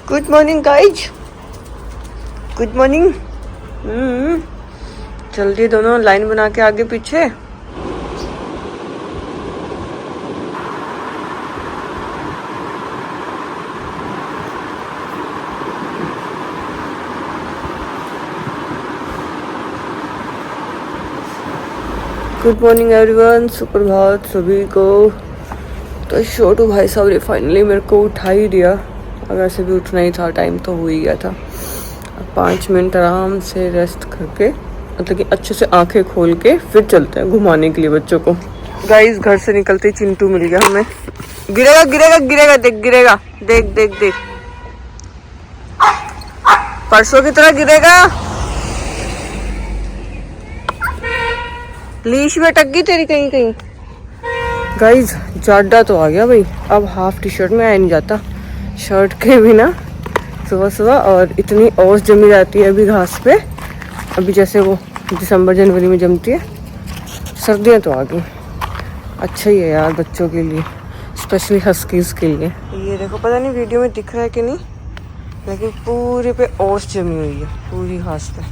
Good morning guys, good morning. चल दिए दोनों लाइन बना के आगे पीछे। गुड मॉर्निंग एवरीवन, सुप्रभात सभी को। तो छोटू भाई साहब ने फाइनली मेरे को उठा ही दिया। अब वैसे भी उठना ही था, टाइम तो हो ही गया था। अब 5 मिनट आराम से रेस्ट करके, मतलब कि अच्छे से आंखें खोल के फिर चलते हैं घुमाने के लिए बच्चों को। गाइस घर से निकलते ही चिंटू मिल गया हमें। गिरेगा गिरेगा गिरेगा, देख गिरेगा, देख देख देख, परसों की तरह गिरेगा। लीश में अटक गई तेरी कहीं कहीं। गाइज जाडा तो आ गया भाई, अब हाफ टी शर्ट में आया नहीं जाता शर्ट के बिना सुबह सुबह। और इतनी ओस जमी जाती है अभी घास पे, अभी जैसे वो दिसंबर जनवरी में जमती है। सर्दियाँ तो आ गई। अच्छा ही है यार बच्चों के लिए, स्पेशली हस्कीज के लिए। ये देखो, पता नहीं वीडियो में दिख रहा है कि नहीं, लेकिन पूरे पे ओस जमी हुई है पूरी घास पे।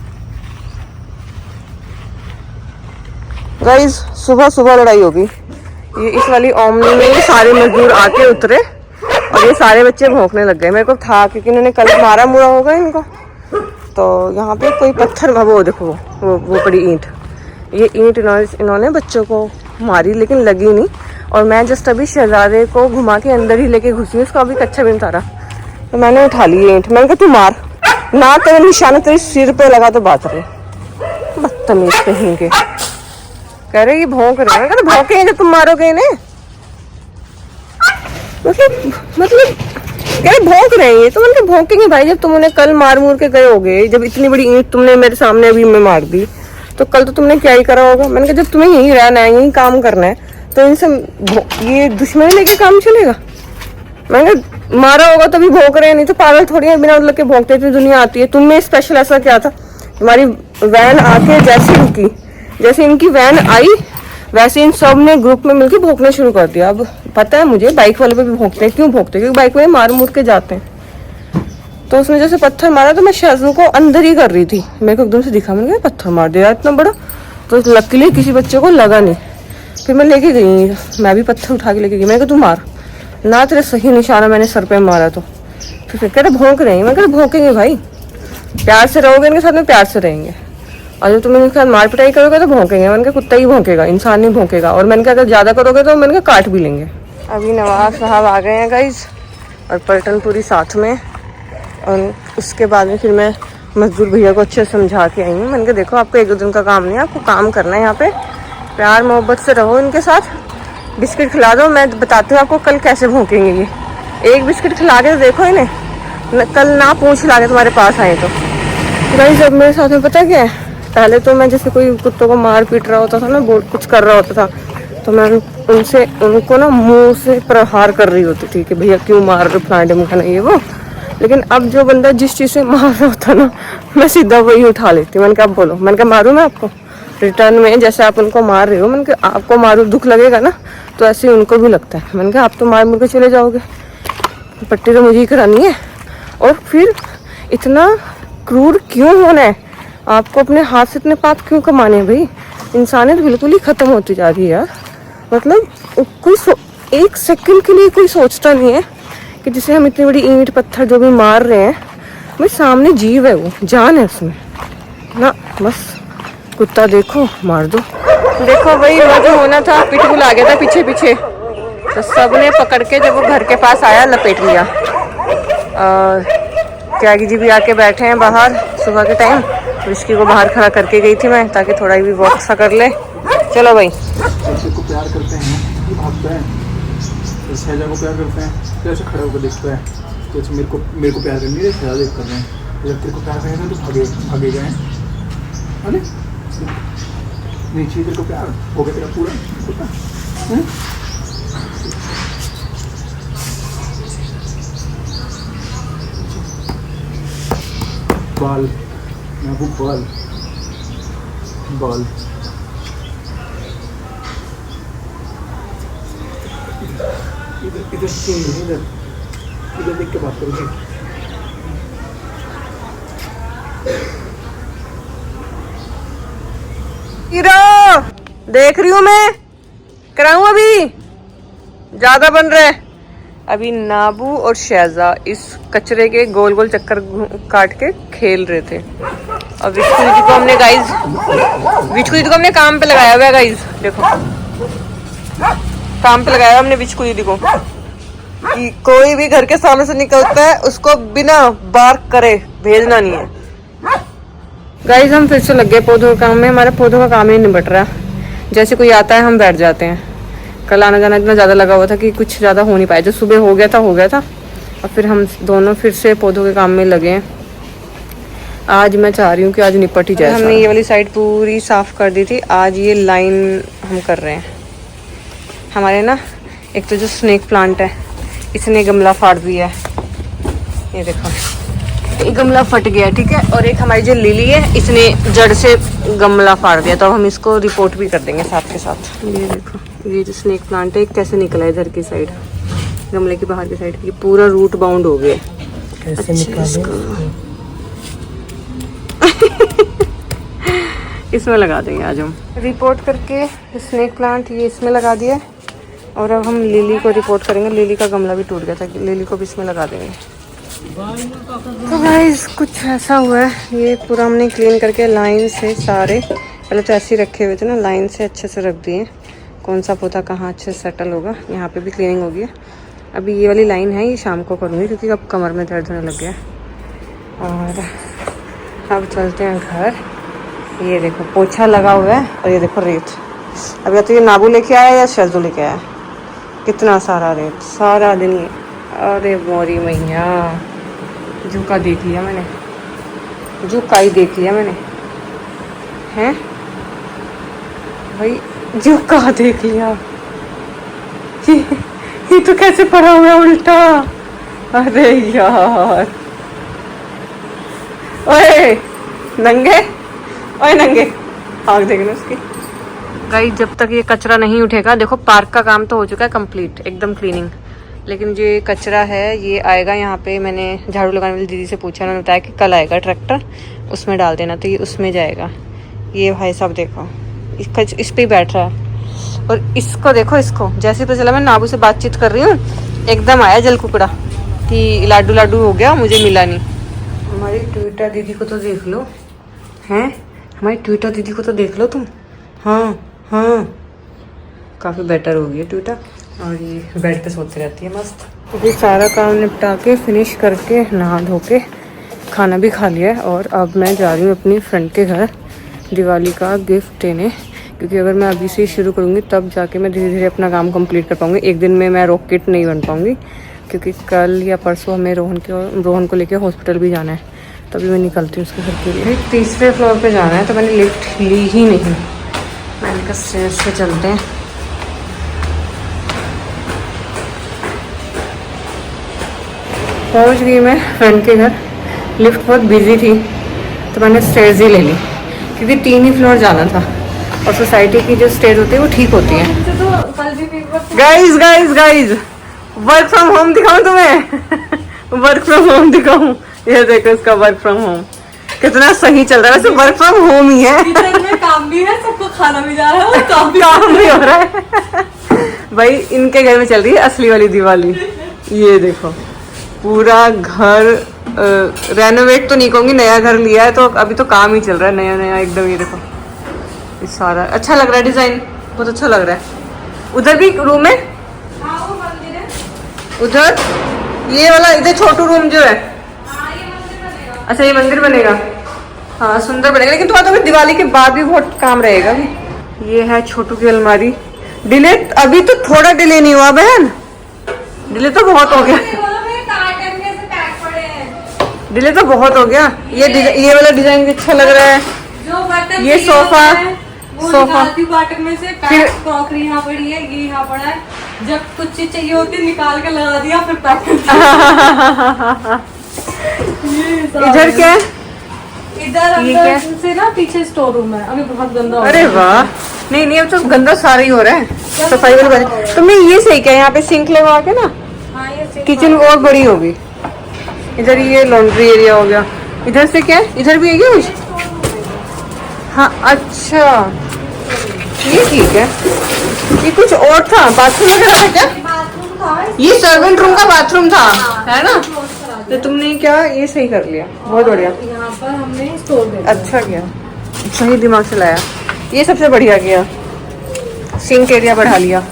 गाइज सुबह सुबह लड़ाई होगी। ये इस वाली ओमनी में ये सारे मजदूर आके उतरे और ये सारे बच्चे भौंकने लग गए। मेरे को था क्योंकि इन्होंने कल मारा मुरा होगा इनको। तो यहाँ पे कोई पत्थर, वो देखो वो पड़ी ईंट, ये ईंट इन्होंने बच्चों को मारी लेकिन लगी नहीं। और मैं जस्ट अभी शहजादे को घुमा के अंदर ही लेके घुसी, उसका अभी कच्चा भी नहीं उतारा, तो मैंने उठा ली ईंट। मैंने कहा तू मार ना, तेरे निशाना तेरे सिर पे लगा तो बात रहे। बदतमीज कहीं के, कह रहे ये भौंक रहे हैं। तो भौंकेंगे जब तुम मारोगे इन्हें, मतलब कह रहे भौंक रहे हैं। तो मैंने कहा भौंकेंगे भाई जब तुम उन्हें कल मार मूर के गए होगे। जब इतनी बड़ी ईंट तुमने मेरे सामने अभी में मार दी, तो कल तो तुमने क्या ही करा होगा। मैंने कहा जब तुम्हें यहीं रहना है, यहीं काम करना है, तो इनसे ये दुश्मनी लेके काम चलेगा। मैंने कहा मारा होगा तभी भौंक रहे हैं, नहीं तो पागल थोड़ी है बिना मतलब के भौंकते। इतनी दुनिया आती है, तुम में स्पेशल ऐसा क्या था? तुम्हारी वैन आके जैसे रुकी, जैसे इनकी वैन आई वैसे इन सब ने ग्रुप में मिलकर भौंकना शुरू कर दिया। अब पता है मुझे बाइक वाले पे भी भौंकते हैं। क्यों भौंकते हैं? क्योंकि बाइक वाले मार मुर के जाते हैं। तो उसने जैसे पत्थर मारा तो मैं शाजू को अंदर ही कर रही थी, मेरे को एकदम से दिखा, मैंने कहा पत्थर मार दिया इतना बड़ा। तो लकीली किसी बच्चे को लगा नहीं। फिर मैं लेके गई, मैं भी पत्थर उठा के लेके गई। मैंने कहा तू मार ना, तेरे सही निशाना मैंने सर पे मारा। तो फिर कह रहे भौंक रहे हैं। मैं कह रहा भौंकेंगे भाई, प्यार से रहोगे इनके साथ में, प्यार से रहेंगे। और जब तुम इनके साथ मार पिटाई करोगे तो भौंकेंगे। मैंने कहा कुत्ता ही भौंकेगा, इंसान नहीं भौंकेगा। और मैंने कहा अगर ज़्यादा करोगे तो मैंने कहा काट भी लेंगे। अभी नवाज साहब आ गए हैं गाइज, और पलटन पूरी साथ में। और उसके बाद में फिर मैं मजदूर भैया को अच्छे से समझा के आई हूँ। मैंने कहा देखो आपको 1-2 दिन का काम नहीं है, आपको काम करना है यहाँ पे। प्यार मोहब्बत से रहो इनके साथ, बिस्किट खिला दो। मैं बताती हूँ आपको कल कैसे भौंकेंगे ये। एक बिस्किट खिला के तो देखो इन्हें, कल ना पूछ ला के तुम्हारे पास आए तो। गाइस अब मेरे साथ में पता क्या है, पहले तो मैं जैसे कोई कुत्तों को मार पीट रहा होता था ना, बहुत कुछ कर रहा होता था, तो मैं उनको ना मुंह से प्रहार कर रही होती थी कि भैया क्यों मार रहे, फलाने मुखाना ये वो। लेकिन अब जो बंदा जिस चीज़ से मार रहा होता ना, मैं सीधा वही उठा लेती। मैंने कहा बोलो, मैंने कहा मारूँ मैं आपको रिटर्न में, जैसे आप उनको मार रहे हो। मैंने कहा आपको मारूँ दुख लगेगा ना, तो ऐसे ही उनको भी लगता है। मैंने कहा आप तो मार मुर के चले जाओगे, पट्टी तो मुझे ही करानी है। और फिर इतना क्रूर क्यों होना है? आपको अपने हाथ से इतने पाप क्यों कमाने हैं भाई? इंसानियत बिल्कुल ही ख़त्म होती जा रही है यार। मतलब कोई एक सेकंड के लिए कोई सोचता नहीं है कि जिसे हम इतनी बड़ी ईंट पत्थर जो भी मार रहे हैं, भाई सामने जीव है, वो जान है उसमें ना। बस कुत्ता देखो मार दो। देखो भाई वो जो होना था, पिटबुल आ गया था पीछे पीछे, तो सब ने पकड़ के जब वो घर के पास आया लपेट लिया। त्यागी जी भी आके बैठे हैं बाहर सुबह के टाइम। रिश्की को बाहर खड़ा करके गई थी मैं, ताकि थोड़ा भी वॉक सा कर ले। चलो भाई, को प्यार करते हैं ये भागते हैं, तो शहजा को प्यार करते हैं तो ऐसे खड़े होकर देखते हैं तो ऐसे मेरे को प्यार करनी है, शहजा देख कर रहे हैं। जब तेरे को प्यार करेगा तो भागे गए अरे नीचे तेरे को प्यार हो गया तेरा पूरा होता। बाल महबूब बाल बाल इधर इधर देख के बात करोगे। हीरो देख रही हूँ मैं, कराऊं अभी, ज्यादा बन रहा है। अभी नाबू और शहजा इस कचरे के गोल गोल चक्कर काट के खेल रहे थे। और विचकू दीदी को हमने काम पे लगाया हुआ है गाइज, देखो काम पे लगाया हुआ हमने विचकू दीदी को कि कोई भी घर के सामने से निकलता है उसको बिना बार्क करे भेजना नहीं है। गाइज हम फिर से लग गए पौधों का काम में, हमारा पौधों का काम ही नहीं निबट रहा। जैसे कोई आता है हम बैठ जाते हैं। कल आना जाना इतना ज़्यादा लगा हुआ था कि कुछ ज़्यादा हो नहीं पाया। जो सुबह हो गया था और फिर हम दोनों फिर से पौधों के काम में लगे हैं। आज मैं चाह रही हूँ कि आज निपट ही जाए। हमने ये वाली साइड पूरी साफ़ कर दी थी, आज ये लाइन हम कर रहे हैं। हमारे ना एक तो जो स्नेक प्लांट है इसने गमला फाड़ दिया है, ये देखो ये गमला फट गया, ठीक है। और एक हमारी जो लिली है इसने जड़ से गमला फाड़ दिया, तो हम इसको रिपोर्ट भी कर देंगे साथ के साथ। ये देखो ये जो स्नेक प्लांट है कैसे निकला है इधर की साइड, गमले की बाहर की साइड, ये पूरा रूट बाउंड हो गया। कैसे निकाले? इसमें लगा देंगे आज हम। रिपोर्ट करके स्नेक प्लांट ये इसमें लगा दिया और अब हम लिली को रिपोर्ट करेंगे। लिली का गमला भी टूट गया था, लिली को भी इसमें लगा देंगे। तो गाइस कुछ ऐसा हुआ है, ये पूरा हमने क्लीन करके लाइन से सारे, पहले तो ऐसे ही रखे हुए थे ना, लाइन से अच्छे से रख दिए कौन सा पौधा कहाँ अच्छे से सेटल होगा। यहाँ पे भी क्लीनिंग होगी। अभी ये वाली लाइन है ये शाम को करूँगी क्योंकि अब कमर में दर्द होने लग गया। और अब चलते हैं घर। ये देखो पोछा लगा हुआ है और ये देखो रेत। अब या तो ये नाबू लेके आया या शहजू लेके आया, कितना सारा रेत सारा दिन। अरे मोरी मैया, झुका देख लिया मैंने, झुका ही देख लिया मैंने, हैं भाई, झुका देख लिया। ये तो कैसे पड़ा हुआ है उल्टा। अरे यार, ओए नंगे, ओए नंगे, आग देखना उसकी। गाइस जब तक ये कचरा नहीं उठेगा, देखो पार्क का काम तो हो चुका है कंप्लीट, एकदम क्लीनिंग, लेकिन जो ये कचरा है ये आएगा यहाँ पे। मैंने झाड़ू लगाने वाली दीदी से पूछा, उन्होंने बताया कि कल आएगा ट्रैक्टर, उसमें डाल देना, तो ये उसमें जाएगा। ये भाई साहब देखो इस पे ही बैठ रहा है। और इसको देखो, इसको जैसे पता चला मैं नाबू से बातचीत कर रही हूँ, एकदम आया जल कुकड़ा कि लाडू लाडू हो गया, मुझे मिला नहीं। हमारी ट्विटर दीदी को तो देख लो, हैं हमारी ट्विटर दीदी को तो देख लो तुम। हाँ हाँ, काफ़ी बेटर हो गई है ट्विटर। और ये बेड पे सोती रहती है मस्त। अभी सारा काम निपटा के फिनिश करके नहा धो के खाना भी खा लिया है। और अब मैं जा रही हूँ अपनी फ्रेंड के घर दिवाली का गिफ्ट देने, क्योंकि अगर मैं अभी से ही शुरू करूँगी तब जाके मैं धीरे धीरे अपना काम कंप्लीट कर पाऊँगी। एक दिन में मैं रॉकेट नहीं बन पाऊँगी, क्योंकि कल या परसों हमें रोहन को लेके हॉस्पिटल भी जाना है, तभी मैं निकलती हूँ उसके घर के लिए। तीसरे फ्लोर पे जाना है तो मैंने लिफ्ट ली ही नहीं, मैंने कहा स्टेयर्स पे चलते हैं। पहुँच गई मैं फ्रेंड के घर, लिफ्ट बहुत बिजी थी तो मैंने स्टेयर्स ही ले ली, क्योंकि 3 ही फ्लोर जाना था और सोसाइटी की जो स्टेयर्स होती है वो ठीक होती है। Guys guys guys, work from home दिखाऊं तुम्हें? वर्क फ्रॉम होम दिखाऊं? ये देखो इसका वर्क फ्रॉम होम कितना सही चल रहा है। वैसे वर्क फ्रॉम होम ही है, में काम भी है, सबको खाना भी जा रहा है, काम भी हो रहा है। भाई इनके घर में चल रही है असली वाली दिवाली। ये देखो पूरा घर रेनोवेट तो नहीं कहूँगी, नया घर लिया है तो अभी तो काम ही चल रहा है नया नया एकदम। ये देखो ये सारा अच्छा लग रहा है, डिजाइन बहुत अच्छा लग रहा है। उधर भी रूम है, उधर ये वाला, इधर छोटू रूम जो है, अच्छा ये मंदिर बनेगा, हाँ सुंदर बनेगा। लेकिन थोड़ा तो दिवाली के बाद भी बहुत काम रहेगा अभी। ये है छोटू की अलमारी। डिले अभी तो थोड़ा डिले नहीं हुआ बहन, डिले तो बहुत हो गया, डिले तो बहुत हो गया। ये वाला डिजाइन भी अच्छा लग रहा है। जो बर्तन ये सोफा बाटन में से पैक क्रॉकरी यहाँ पड़ी है, ये यहाँ पड़ा है, जब कुछ चीज चाहिए होती है निकाल के लगा दिया फिर पैक। इधर क्या है? इधर अंदर से ना पीछे स्टोर रूम है, अभी बहुत गंदा हो रहा है। अरे वाह, नहीं नहीं अब तो गंदा सारा ही हो रहा है, सफाई वाली बात। तुमने ये सही किया, यहाँ पे सिंक लगा के ना हाँ, ये किचन और बड़ी होगी। इधर ये लॉन्ड्री एरिया हो गया इधर से क्या है? इधर भी है क्या कुछ? हाँ अच्छा, ये ठीक है। ये कुछ और था, बाथरूम वगैरह था क्या? बाथरूम था, ये सर्वेंट रूम का बाथरूम था, है ना? तो तुमने क्या ये सही कर लिया, बहुत बढ़िया। यहाँ पर हमने स्टोर दे दिया। अच्छा किया, सही दिमाग से लाया, ये सबसे बढ़िया किया। सिंक एरिया बढ़ा लिया।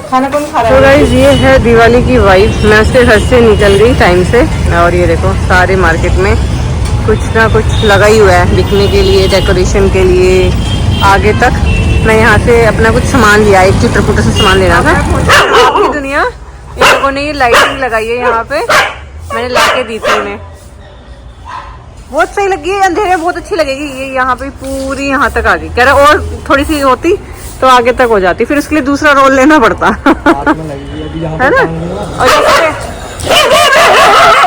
खाना कौन खा रहा है? तो गाइस ये है दिवाली की वाइब। मैं उसके घर से निकल गई टाइम से, और ये देखो सारे मार्केट में कुछ ना कुछ लगा ही हुआ है बिकने के लिए, डेकोरेशन के लिए आगे तक। मैं यहाँ से अपना कुछ सामान लिया, एक चुटर पुटर से सामान लेना था। आपकी दुनिया, इन लोगों ने ये लाइटिंग लगाई है यहाँ पे, मैंने ला के दी थी उन्हें, बहुत सही लगी है। अंधेरे में बहुत अच्छी लगेगी ये, यहाँ पे पूरी यहाँ तक आ गई। कह रहा और थोड़ी सी होती तो आगे तक हो जाती, फिर उसके लिए दूसरा रोल लेना पड़ता है ना। और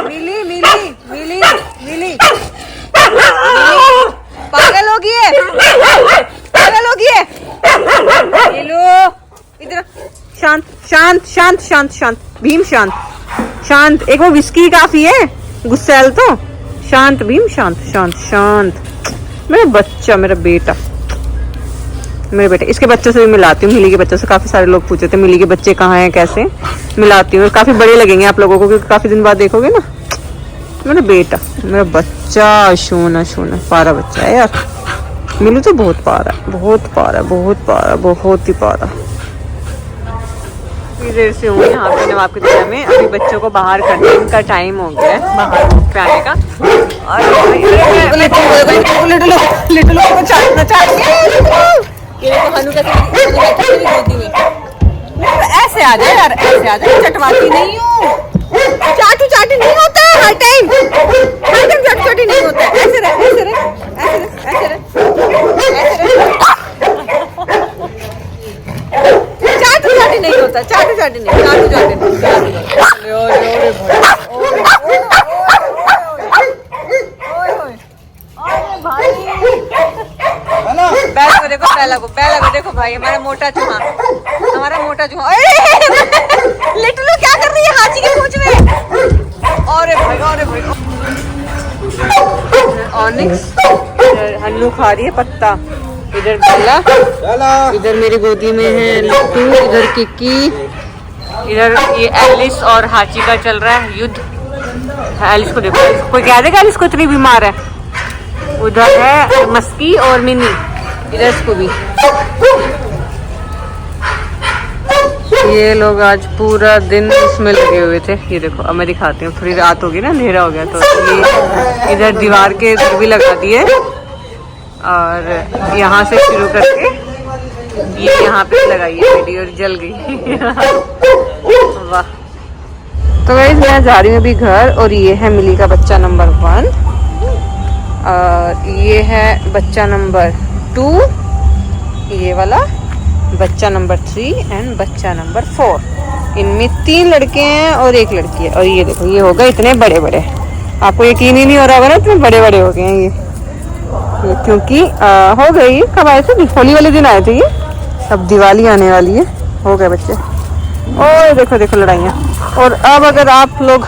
मिली मिली मिली मिली पागल होगी है, पागल होगी है। ये लो इधर, शांत शांत शांत शांत शांत, भीम शांत शांत। एक वो विस्की काफी है, गुस्सैल तो शांत भीम, शांत शांत शांत। मेरा बच्चा, मेरा बेटा, मेरे बेटे। इसके बच्चों से भी मिलाती हूँ, मिली के बच्चों से। काफी सारे लोग पूछे थे मिली के बच्चे कहाँ हैं, कैसे। मिलाती हूँ, काफी बड़े लगेंगे आप लोगों को, क्योंकि काफी दिन बाद देखोगे ना। मेरा बेटा, मेरा बच्चा, सोना सोना पारा बच्चा है यार। मिलू तो बहुत पारा, बहुत पारा, बहुत पारा, बहुत ही पारा। इतनी देर से हूँ यहाँ पे नवाब की दुनिया में। अभी बच्चों को बाहर करने का टाइम हो गया है, बाहर पे आने का। और लिटलो को चाटना चाहिए। ये देखो हनु कैसे ऐसे आ जाए यार, ऐसे आ जाए। चटवाती नहीं हूँ, चाटू चाटू नहीं होता है हर टाइम, हर टाइम चाटू चाटू नहीं होता है। ऐसे रहे, ऐसे रहे, ऐसे रहे, ऐसे रहे, ऐसे रहे। चाटू चाटू नहीं होता, चाटू चाटू नहीं, चाटू चाटू नहीं। देखो पहला को देखो भाई, हमारा मोटा चूहा, हमारा मोटा चूहा। लिटलू क्या कर रही है हाथी के पूंछ में? अरे भाई, अरे भाई। ऑनिक्स, इधर हन्नू खा रही है पत्ता, इधर बेला, इधर मेरी गोदी में है लट्टू, इधर किक्की, इधर ये एलिस और हाची का चल रहा है युद्ध। एलिस को देखो, कोई कह देगा एलिस को इतनी बीमार है। उधर है मस्की और मिनी, इधर इसको भी। ये लोग आज पूरा दिन इसमें लगे हुए थे। ये देखो, अब मैं दिखाती हूँ, थोड़ी रात होगी ना, अंधेरा हो गया, तो ये इधर दीवार के इधर भी लगा दिए, और यहाँ से शुरू करके ये यहाँ पे लगाई है वीडियो, जल गई। वाह। तो गाइस मैं जा रही हूँ अभी घर, और ये है मिली का बच्चा नंबर 1, और ये है बच्चा नंबर 2, ये वाला बच्चा नंबर 3 एंड बच्चा नंबर 4। इनमें 3 लड़के हैं और 1 लड़की है। और ये देखो, ये हो गए इतने बड़े बड़े, आपको यकीन ही नहीं हो रहा होगा ना, इतने बड़े बड़े हो गए हैं ये क्योंकि हो गई, कब आए थे? होली वाले दिन आए थे ये, अब दिवाली आने वाली है, हो गए बच्चे। और देखो देखो लड़ाइयाँ। और अब अगर आप लोग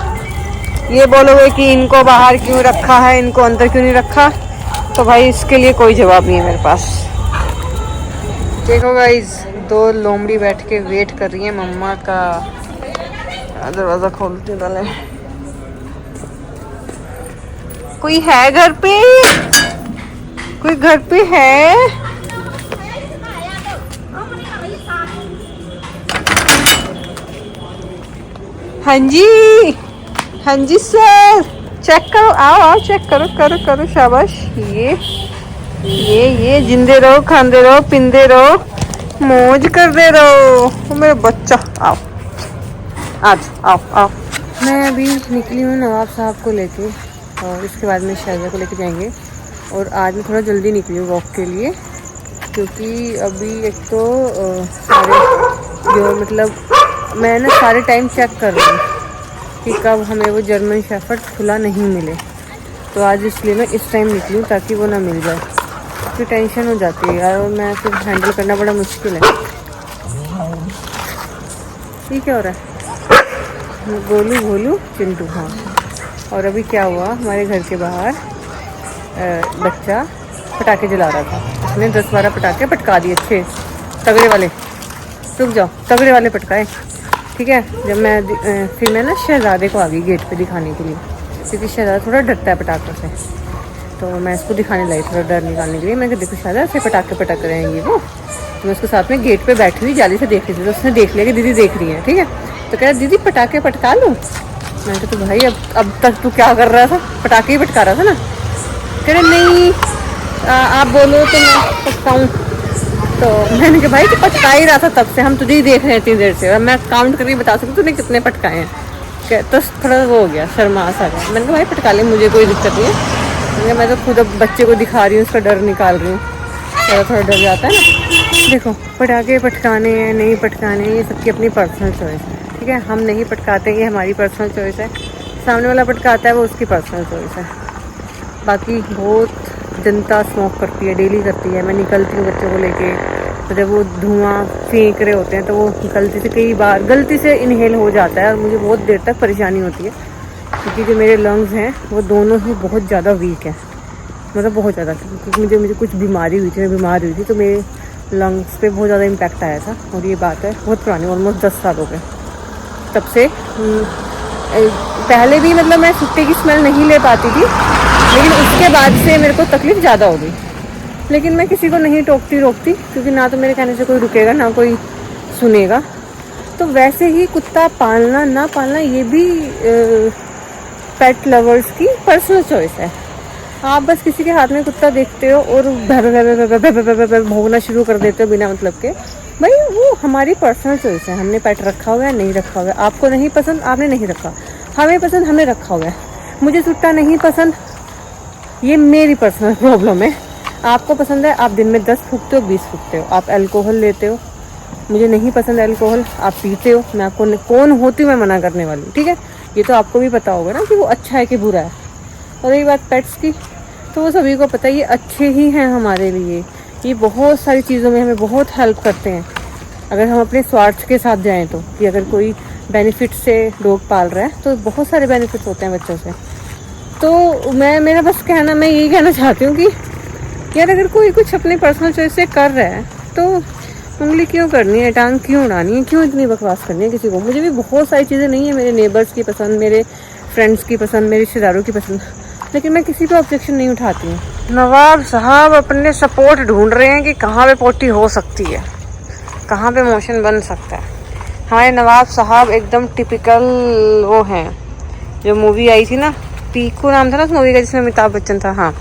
ये बोलोगे कि इनको बाहर क्यों रखा है, इनको अंदर क्यों नहीं रखा, तो भाई इसके लिए कोई जवाब नहीं है मेरे पास। देखो गाइस, 2 लोमड़ी बैठ के वेट कर रही है मम्मा का। दरवाजा खोलते डाले, कोई है घर पे? कोई घर पे है? हाँ जी, हाँ जी सर, चेक करो, आओ आओ चेक करो, करो करो, शाबाश। ये जिंदे रहो, खांदे रहो, पिंदे रहो, मौज करते रहो। ओ मेरा बच्चा, आओ आज, आओ आओ। मैं अभी निकली हूँ नवाब साहब को लेके, और इसके बाद में शायजा को लेके जाएंगे। और आज मैं थोड़ा जल्दी निकली हूँ वॉक के लिए, क्योंकि अभी एक तो सारे जो मतलब मैं ना सारे टाइम चेक कर रही हूँ कि कब हमें वो जर्मन शेफर्ड खुला नहीं मिले, तो आज इसलिए मैं इस टाइम निकली हूँ ताकि वो ना मिल जाए। फिर टेंशन हो जाती है यार, और मैं फिर हैंडल करना बड़ा मुश्किल है। ये क्या हो रहा है? गोलू भोलू चिंटू, हाँ और अभी क्या हुआ, हमारे घर के बाहर बच्चा पटाखे जला रहा था। उसने 10-12 पटाखे पटका दिए, अच्छे तगड़े वाले। रुक जाओ, तगड़े वाले पटकाए, ठीक है। जब मैं फिर मैं ना शहज़ादे को आ गई गेट पे दिखाने के लिए, क्योंकि शहज़ादा थोड़ा डरता है पटाखों से, तो मैं इसको दिखाने लाई थोड़ा डर निकालने के लिए। मैं देखो शहज़ादा ऐसे पटाखे पटक रहे हैं ये वो, तो मैं उसके साथ में गेट पे बैठी हुई जाली से देख रही थी, तो उसने देख लिया कि दीदी देख रही है, ठीक है। तो कह रहा दीदी पटाखे पटका लूँ। मैंने कहा तो भाई अब तक तू क्या कर रहा था, पटाखे ही पटका रहा था ना। कह रहे नहीं आप बोलो तो मैं पटकाऊँ। तो मैंने कहा भाई तू पटका ही रहा था तब से, हम तुझे ही देख रहे हैं इतनी देर से, और मैं काउंट करके बता सकती हूँ तूने कितने पटकाए हैं। तो थोड़ा वो हो गया, शर्मा सा गया। मैंने कहा भाई पटका ले, मुझे कोई दिक्कत नहीं है। मैं तो खुद अब बच्चे को दिखा रही हूँ, उसका डर निकाल रही हूँ, थोड़ा डर जाता है ना। देखो पटाखे पटकाने हैं नहीं पटकाने हैं, ये सबकी अपनी पर्सनल चॉइस है, ठीक है। हम नहीं पटकाते, ये हमारी पर्सनल चॉइस है। सामने वाला पटकाता है वो उसकी पर्सनल चॉइस है। बाकी बहुत जनता स्मोक करती है, डेली करती है। मैं निकलती हूँ बच्चों को लेके, तो जब वो धुआं फेंक रहे होते हैं तो वो गलती से कई बार गलती से इनहेल हो जाता है, और मुझे बहुत देर तक परेशानी होती है, क्योंकि जो मेरे लंग्स हैं वो दोनों ही बहुत ज़्यादा वीक हैं, मतलब बहुत ज़्यादा। क्योंकि मुझे कुछ बीमारी हुई थी, मैं बीमार हुई थी, तो मेरे लंग्स पे बहुत ज़्यादा इम्पैक्ट आया था। और ये बात है बहुत पुरानी, ऑलमोस्ट 10 साल हो गए तब से। पहले भी मतलब मैं सुट्टे की स्मेल नहीं ले पाती थी, लेकिन उसके बाद से मेरे को तकलीफ़ ज़्यादा हो गई। लेकिन मैं किसी को नहीं रोकती, क्योंकि ना तो मेरे कहने से कोई रुकेगा ना कोई सुनेगा। तो वैसे ही कुत्ता पालना ना पालना ये भी पेट लवर्स की पर्सनल चॉइस है। आप बस किसी के हाथ में कुत्ता देखते हो और भौंकना शुरू कर देते हो बिना मतलब के, भाई वो हमारी पर्सनल चॉइस है। हमने पेट रखा हुआ है नहीं रखा हुआ है, आपको नहीं पसंद आपने नहीं रखा, हमें पसंद हमने रखा हुआ है। मुझे सुट्टा नहीं पसंद, ये मेरी पर्सनल प्रॉब्लम है। आपको पसंद है, आप दिन में 10 फूकते हो 20 फूकते हो। आप अल्कोहल लेते हो, मुझे नहीं पसंद अल्कोहल, आप पीते हो। मैं आपको कौन होती हूँ मैं मना करने वाली हूँ, ठीक है। ये तो आपको भी पता होगा ना कि वो अच्छा है कि बुरा है। और रही बात पेट्स की, तो वो सभी को पता है ये अच्छे ही हैं हमारे लिए। ये बहुत सारी चीज़ों में हमें बहुत हेल्प करते हैं, अगर हम अपने स्वार्थ के साथ जाएं तो। कि अगर कोई बेनिफिट से डॉग पाल रहा है तो बहुत सारे बेनिफिट्स होते हैं बच्चों से। तो मेरा बस कहना, मैं यही कहना चाहती हूँ कि यार अगर कोई कुछ अपनी पर्सनल चॉइस से कर रहा है तो उंगली क्यों करनी है, टांग क्यों उड़ानी है, क्यों इतनी बकवास करनी है किसी को। मुझे भी बहुत सारी चीज़ें नहीं है मेरे नेबर्स की पसंद, मेरे फ्रेंड्स की पसंद, मेरे रिश्तेदारों की पसंद, लेकिन मैं किसी पे ऑब्जेक्शन नहीं उठाती हूँ। नवाब साहब अपने सपोर्ट ढूंढ रहे हैं कि कहाँ पे पोटी हो सकती है, कहाँ पे मोशन बन सकता है। हमारे नवाब साहब एकदम टिपिकल वो हैं, जो मूवी आई थी ना, पीकू नाम था ना उस मूवी का जिसमें अमिताभ बच्चन था। हाँ,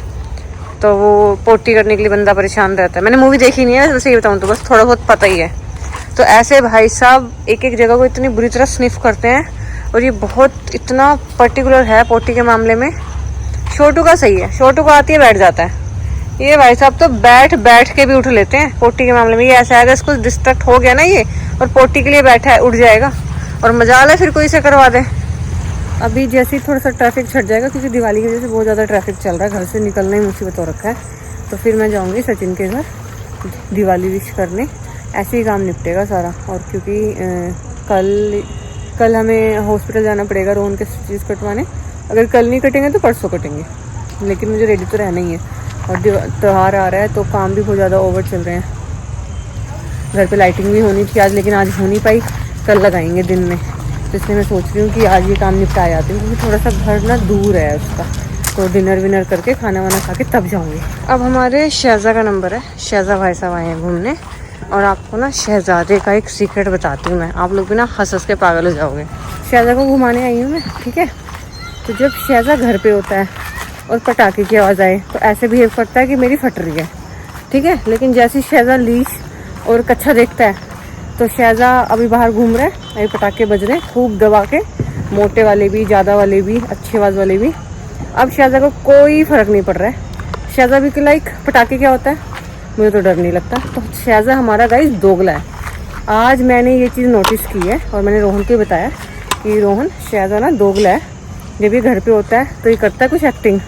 तो वो पोटी करने के लिए बंदा परेशान रहता है। मैंने मूवी देखी नहीं है, वैसे ही बताऊँ तो बस थोड़ा बहुत पता ही है। तो ऐसे भाई साहब एक एक जगह को इतनी बुरी तरह स्निफ करते हैं, और ये बहुत इतना पर्टिकुलर है पोटी के मामले में। छोटू का सही है, छोटू को आती है बैठ जाता है, ये भाई साहब तो बैठ के भी उठ लेते हैं पोटी के मामले में। ये ऐसा है अगर इसको डिस्ट्रैक्ट हो गया ना ये और पोटी के लिए बैठा है, उठ जाएगा और मजाल है फिर कोई से करवा दे। अभी जैसे ही थोड़ा सा ट्रैफिक छट जाएगा, क्योंकि दिवाली की वजह से बहुत ज़्यादा ट्रैफिक चल रहा है, घर से निकलना ही मुसीबत हो रखा है, तो फिर मैं जाऊँगी सचिन के घर दिवाली विश करने। ऐसे ही काम निपटेगा सारा। और क्योंकि कल हमें हॉस्पिटल जाना पड़ेगा रोहन के स्टिचेस कटवाने। अगर कल नहीं कटेंगे तो परसों कटेंगे, लेकिन मुझे रेडी तो रहना ही है। और त्यौहार आ रहा है तो काम भी बहुत ज़्यादा ओवर चल रहे हैं। घर पे लाइटिंग भी होनी थी आज, लेकिन आज हो नहीं पाई, कल लगाएंगे दिन में। तो इसलिए मैं सोच रही हूँ कि आज ये काम निपटा जाती हूँ, क्योंकि थोड़ा सा घर ना दूर है उसका, तो डिनर विनर करके खाना वाना खा के तब जाऊँगी। अब हमारे शहज़ा का नंबर है, शहज़ा भाई साहब आए हैं घूमने, और आपको ना शहज़ादे का एक सीक्रेट बताती हूँ मैं, आप लोग भी ना हंस के पागल हो जाओगे। शहज़ा को घुमाने आई हूँ मैं, ठीक है। तो जब शहज़ा घर पे होता है और पटाखे की आवाज़ आए तो ऐसे बिहेव करता है कि मेरी फट रही है, ठीक है। लेकिन जैसे शहज़ा लीश और कच्छा देखता है तो शहज़ा अभी बाहर घूम रहा है, अभी पटाखे बज रहे हैं खूब दबा के, मोटे वाले भी, ज़्यादा वाले भी, अच्छी आवाज़ वाले भी। अब शहज़ा को कोई फ़र्क नहीं पड़ रहा है। शहज़ा भी कि लाइक पटाखे क्या होता है, मुझे तो डर नहीं लगता। तो शहज़ा हमारा गाइस दोगला है। आज मैंने ये चीज़ नोटिस की है और मैंने रोहन को बताया कि रोहन शहज़ा ना दोगला है। जब ये घर पे होता है तो ये करता है कुछ एक्टिंग,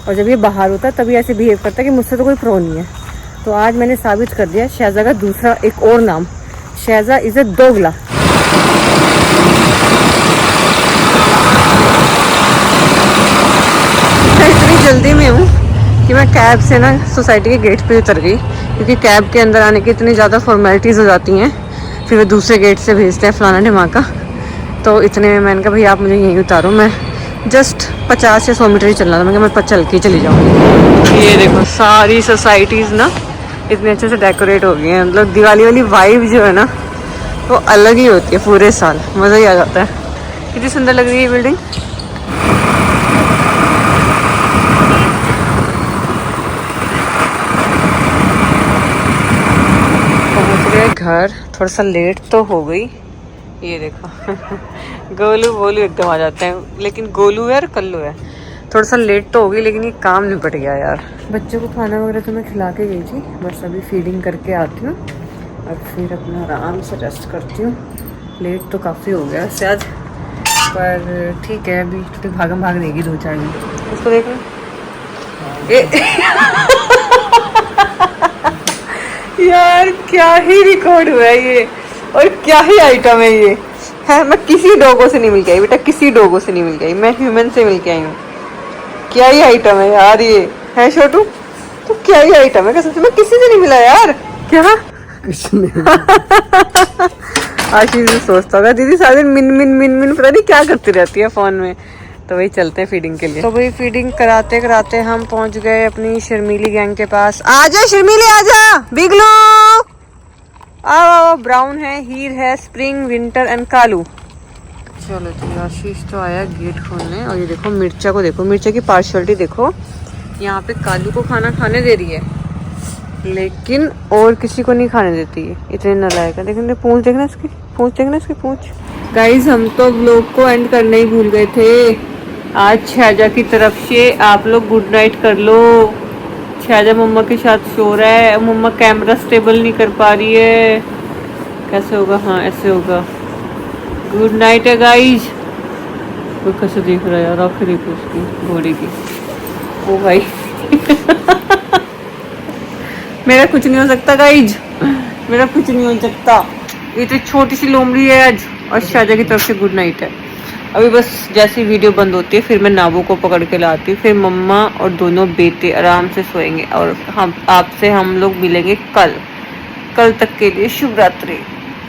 और जब ये बाहर होता है तभी ऐसे बिहेव करता है कि मुझसे तो कोई प्रो नहीं है। तो आज मैंने साबित कर दिया शहज़ा का दूसरा एक और नाम, शहज़ा इज़ अ दोगला। जल्दी में हूँ कि मैं कैब से ना सोसाइटी के गेट पे उतर गई, क्योंकि कैब के अंदर आने की इतनी ज़्यादा फॉर्मेलिटीज़ हो जाती हैं, फिर वो दूसरे गेट से भेजते हैं फलाना ढिमाका। तो इतने में मैंने कहा भाई आप मुझे यहीं उतारो, मैं जस्ट 50 या 100 मीटर ही चलना था, मैं चल के चली जाऊँगी। ये देखो सारी सोसाइटीज़ ना इतने अच्छे से डेकोरेट हो गई हैं, मतलब दिवाली वाली वाइब जो है ना वो अलग ही होती है पूरे साल, मज़ा ही आ जाता है। कितनी सुंदर लग रही है बिल्डिंग। पहुंच गए घर, थोड़ा सा लेट तो हो गई। ये देखो गोलू बोलू एकदम आ जाते हैं, लेकिन गोलू है और कल्लू है। थोड़ा सा लेट तो हो गई लेकिन ये काम निपट गया यार। बच्चों को खाना वगैरह तो मैं खिला के गई थी, बस अभी फीडिंग करके आती हूँ और फिर अपना आराम से रेस्ट करती हूँ। लेट तो काफ़ी हो गया वैसे आज, पर ठीक है अभी थोड़ी भागम भाग देगी 2-4 दिन। उसको देख लो यार क्या ही रिकॉर्ड हुआ है ये, और क्या ही आइटम है ये है। मैं किसी डॉगो से नहीं मिल के आई बेटा, किसी डॉगो से नहीं मिल के आई, मैं ह्यूमन से मिल के आई हूँ। क्या ही आइटम है यार ये, है छोटू तो क्या ही आइटम है कसम से, मैं किसी से नहीं मिला यार। क्या आशीष भी सोचता होगा दीदी सारे दिन मिन मिन मिन मिन पता नहीं क्या करती रहती है फोन में। तो वही चलते हैं फीडिंग के लिए। तो वही फीडिंग कराते कराते हम पहुंच गए अपनी शर्मीली गैंग के पास। आजा शर्मीली आजा, बिगलू आओ। ब्राउन है, हीर है, स्प्रिंग, विंटर एंड कालू। चलो जी आशीष तो आया गेट खोलने। और ये देखो मिर्चा को देखो, मिर्चा की पार्शियलिटी देखो, यहाँ पे कालू को खाना खाने दे रही है लेकिन और किसी को नहीं खाने देती है। इतने नालायक है। देखना पूंछ, देखना इसकी पूंछ, देखना इसकी पूंछ। गाइज हम तो व्लॉग को एंड करने ही भूल गए थे। आज शहजा की तरफ से आप लोग गुड नाइट कर लो। शहजा मम्मा के साथ सो रहा है, मम्मा कैमरा स्टेबल नहीं कर पा रही है। कैसे होगा? हाँ ऐसे होगा। गुड नाइट है गाइज। वो कैसे देख रहा है यार, आखिर देखो उसकी घोड़ी की। ओ भाई मेरा कुछ नहीं हो सकता गाइज, मेरा कुछ नहीं हो सकता। ये तो छोटी सी लोमड़ी है आज। और शाहजा की तरफ से गुड नाइट है। अभी बस जैसी वीडियो बंद होती है फिर मैं नाबू को पकड़ के लाती हूँ, फिर मम्मा और दोनों बेटे आराम से सोएंगे और हम आपसे हम लोग मिलेंगे कल तक के लिए शुभ रात्रि।